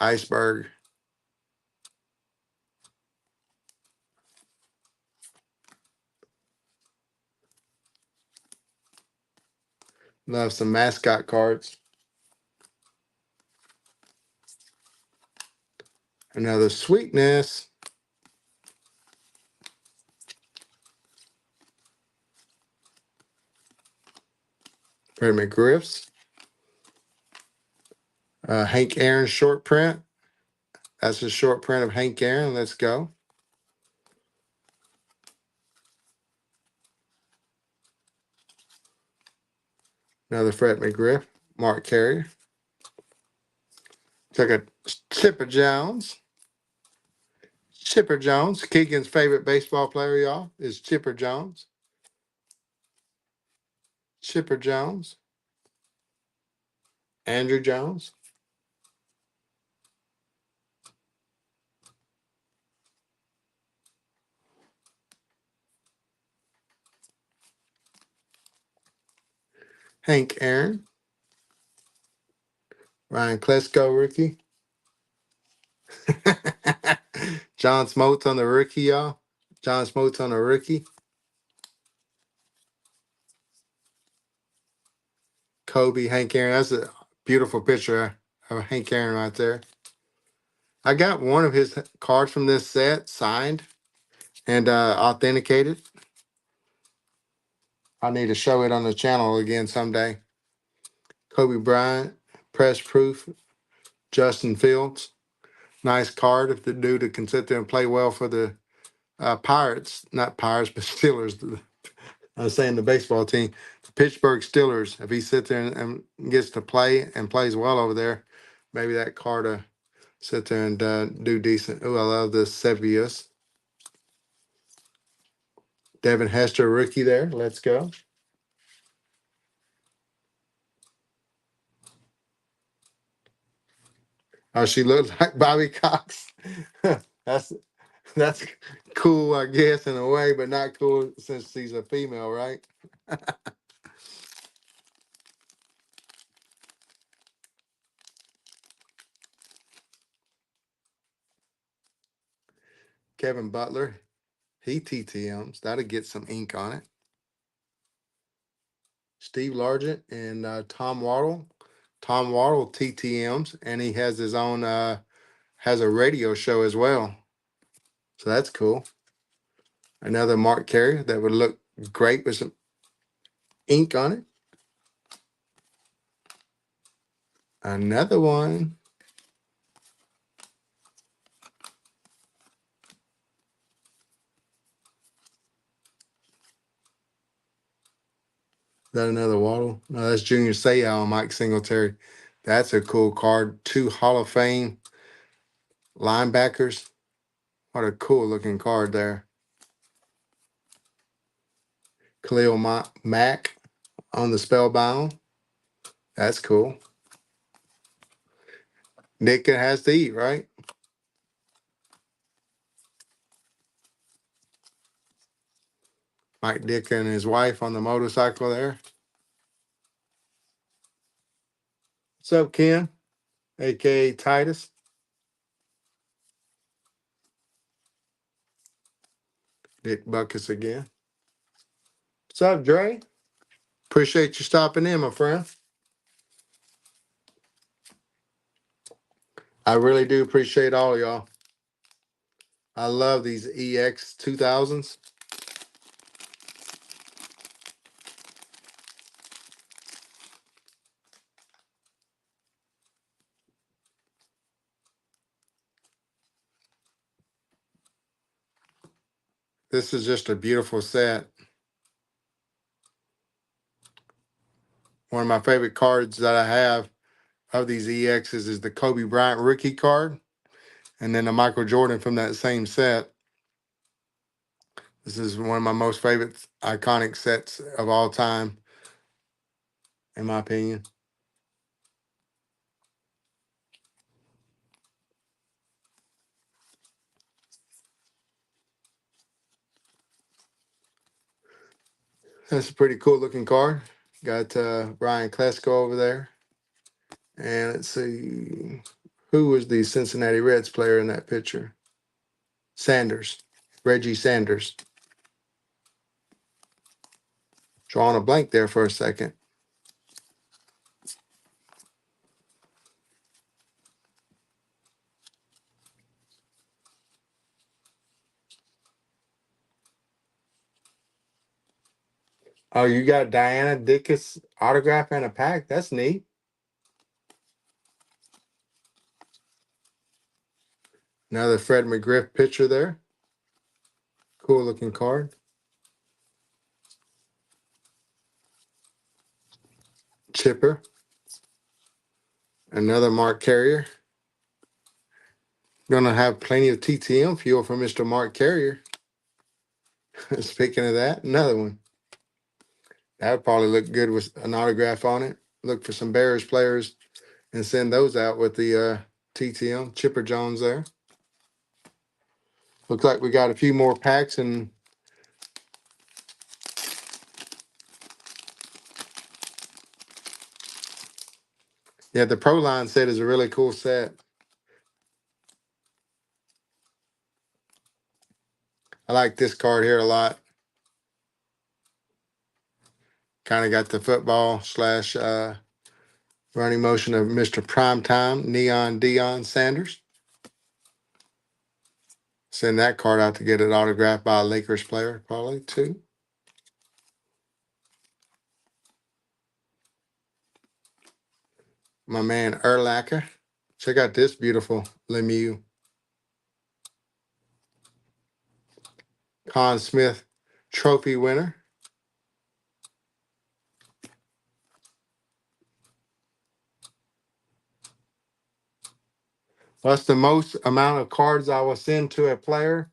Iceberg. Love some mascot cards. Another Sweetness. Fred McGriff's. Hank Aaron short print. That's a short print of Hank Aaron. Let's go. Another Fred McGriff. Mark Carrier. Took a Chipper Jones. Chipper Jones. Keegan's favorite baseball player, y'all, is Chipper Jones. Chipper Jones. Andrew Jones. Hank Aaron. Ryan Klesko rookie. John Smoltz on the rookie, y'all. John Smoltz on the rookie. Kobe, Hank Aaron. That's a beautiful picture of Hank Aaron right there. I got one of his cards from this set signed and authenticated. I need to show it on the channel again someday. Kobe Bryant, press proof, Justin Fields. Nice card if the dude can sit there and play well for the Pirates, not Pirates, but Steelers. I was saying the baseball team, the Pittsburgh Steelers. If he sits there and gets to play and plays well over there, maybe that card will sit there and do decent. Oh, I love the Sevius. Devin Hester, rookie there. Let's go. Oh, she looked like Bobby Cox. that's that's cool, I guess, in a way, but not cool since she's a female, right? Kevin Butler, he TTMs. That'll get some ink on it. Steve Largent and Tom Waddle. Tom Waddle TTMs, and he has his own has a radio show as well. So that's cool. Another Mark Carrier that would look great with some ink on it. Another one. Is that another Waddle? No, that's Junior Seau and Mike Singletary. That's a cool card. Two Hall of Fame linebackers. What a cool looking card there. Khalil Mack on the Spellbound. That's cool. Nick has to eat, right? Mike Dick and his wife on the motorcycle there. What's up, Ken? AKA Titus. Dick Buckets again. What's up, Dre? Appreciate you stopping in, my friend. I really do appreciate all of y'all. I love these EX 2000s. This is just a beautiful set. One of my favorite cards that I have of these EXs is the Kobe Bryant rookie card, and then the Michael Jordan from that same set. This is one of my most favorite iconic sets of all time, in my opinion. That's a pretty cool looking card. Got Brian Klesko over there. And let's see, who was the Cincinnati Reds player in that picture? Sanders, Reggie Sanders. Drawing a blank there for a second. Oh, you got Diana Dickus autograph and a pack? That's neat. Another Fred McGriff picture there. Cool looking card. Chipper. Another Mark Carrier. Gonna have plenty of TTM fuel for Mr. Mark Carrier. Speaking of that, another one. That would probably look good with an autograph on it. Look for some Bears players and send those out with the TTM. Chipper Jones there. Looks like we got a few more packs, and yeah, the Pro Line set is a really cool set. I like this card here a lot. Kind of got the football slash running motion of Mr. Primetime, Neon Deion Sanders. Send that card out to get it autographed by a Lakers player, probably too. My man Erlacher. Check out this beautiful Lemieux. Conn Smith Trophy winner. What's the most amount of cards I will send to a player?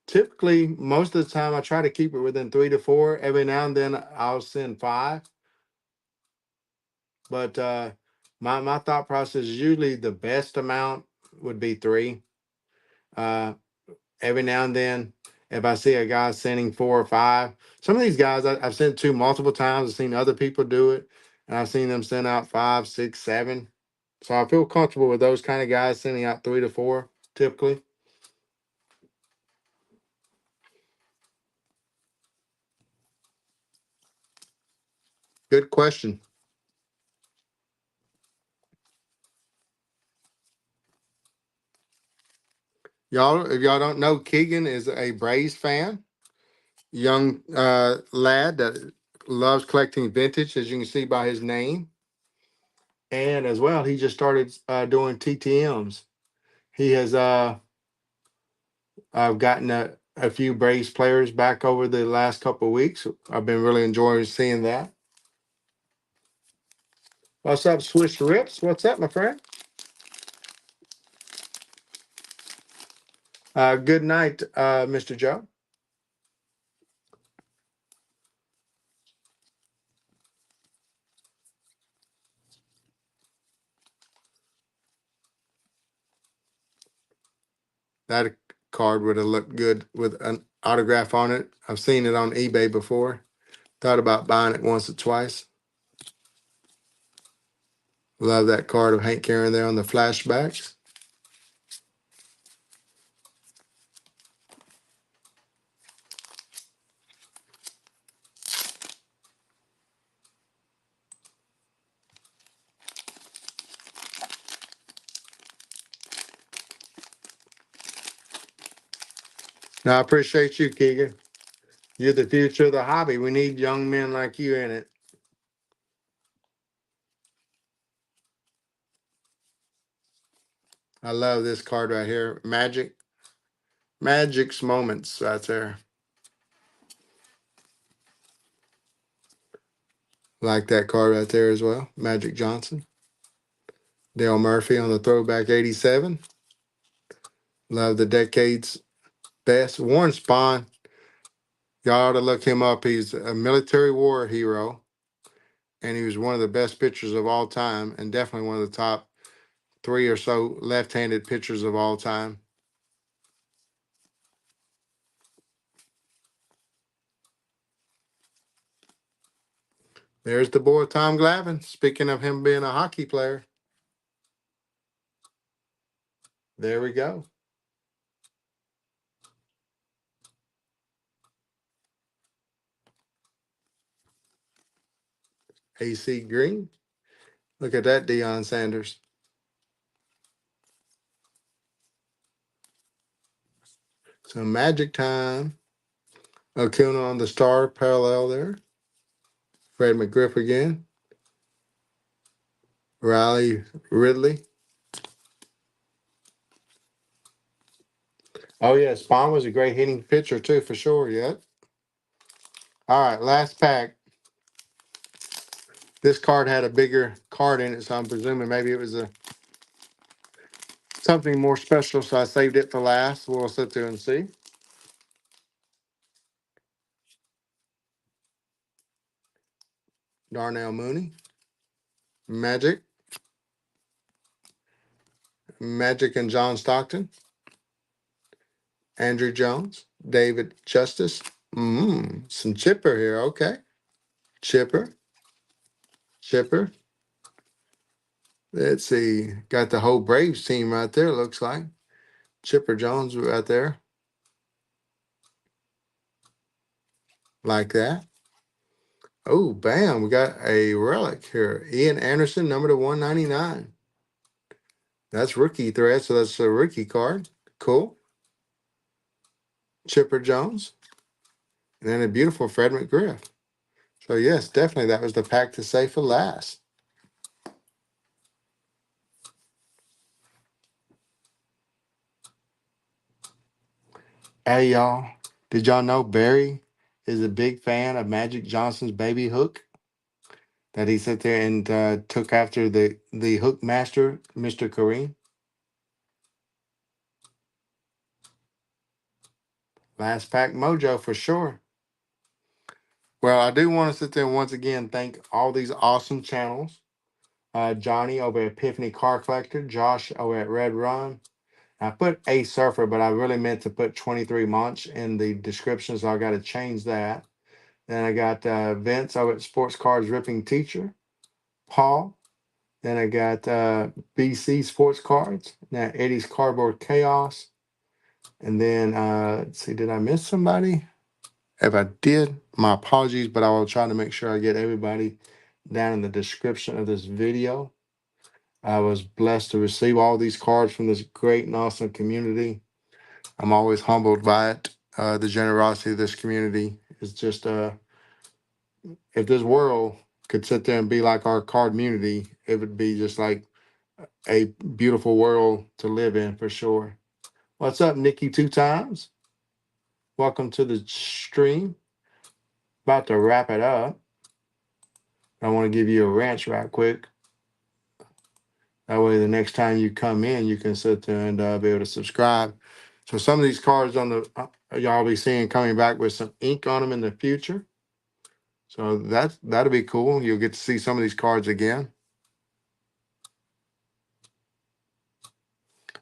Typically, most of the time, I try to keep it within 3 to 4. Every now and then, I'll send 5. But My thought process is usually the best amount would be three. Uh, every now and then, if I see a guy sending four or five, some of these guys I've sent to multiple times. I've seen other people do it, and I've seen them send out five, six, seven. So I feel comfortable with those kind of guys sending out three to four typically. Good question. Y'all, if y'all don't know, Keegan is a Braves fan, young lad that loves collecting vintage, as you can see by his name. And as well, he just started doing TTMs. He has gotten a few Braves players back over the last couple of weeks. I've been really enjoying seeing that. What's up, Swiss Rips? What's up, my friend? Good night, Mr. Joe. That card would have looked good with an autograph on it. I've seen it on eBay before. Thought about buying it once or twice. Love that card of Hank Aaron there on the flashbacks. Now, I appreciate you, Keegan. You're the future of the hobby. We need young men like you in it. I love this card right here. Magic's Moments right there. Like that card right there as well. Magic Johnson. Dale Murphy on the throwback 87. Love the decade's best. Warren Spahn. Y'all ought to look him up. He's a military war hero, and he was one of the best pitchers of all time, and definitely one of the top three or so left-handed pitchers of all time. There's the boy Tom Glavine. Speaking of him being a hockey player, there we go. AC Green. Look at that, Deion Sanders. So Magic time. Acuna on the star parallel there. Fred McGriff again. Riley Ridley. Oh yeah, Spawn was a great hitting pitcher too, for sure. Yeah. All right, last pack. This card had a bigger card in it, so I'm presuming maybe it was a something more special. So I saved it for last. We'll sit there and see. Darnell Mooney, Magic, Magic and John Stockton, Andrew Jones, David Justice. Some Chipper here. Okay, Chipper, Chipper. Let's see. Got the whole Braves team right there. Looks like Chipper Jones right there, like that. Oh, bam! We got a relic here. Ian Anderson, number to 199. That's rookie thread, so that's a rookie card. Cool. Chipper Jones, and then a beautiful Fred McGriff. So yes, definitely that was the pack to save for last. Hey y'all, did y'all know Barry is a big fan of Magic Johnson's baby hook? That he sat there and took after the hook master, Mr. Kareem. Last pack mojo for sure. Well, I do want to sit there and once again thank all these awesome channels Johnny over at Epiphany Car Collector, Josh over at Red Run. I put A Surfer, but I really meant to put 23 Munch in the description, so I got to change that. Then I got Vince over at Sports Cards Ripping Teacher, Paul. Then I got BC Sports Cards, now Eddie's Cardboard Chaos. And then, let's see, did I miss somebody? If I did, my apologies, but I will try to make sure I get everybody down in the description of this video. I was blessed to receive all these cards from this great and awesome community. I'm always humbled by it. The generosity of this community is just, if this world could sit there and be like our card community, it would be just like a beautiful world to live in for sure. What's up, Nikki 2 times? Welcome to the stream. About to wrap it up. I want to give you a ranch right quick. That way, the next time you come in, you can sit there and be able to subscribe. So some of these cards on the y'all be seeing coming back with some ink on them in the future. So that'll be cool. You'll get to see some of these cards again.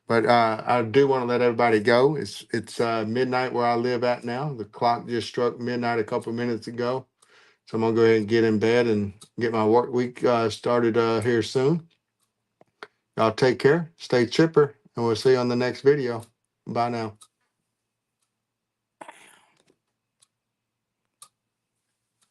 But I do want to let everybody go. It's midnight where I live at now. The clock just struck midnight a couple of minutes ago. So I'm going to go ahead and get in bed and get my work week started here soon. Y'all take care, stay chipper, and we'll see you on the next video. Bye now.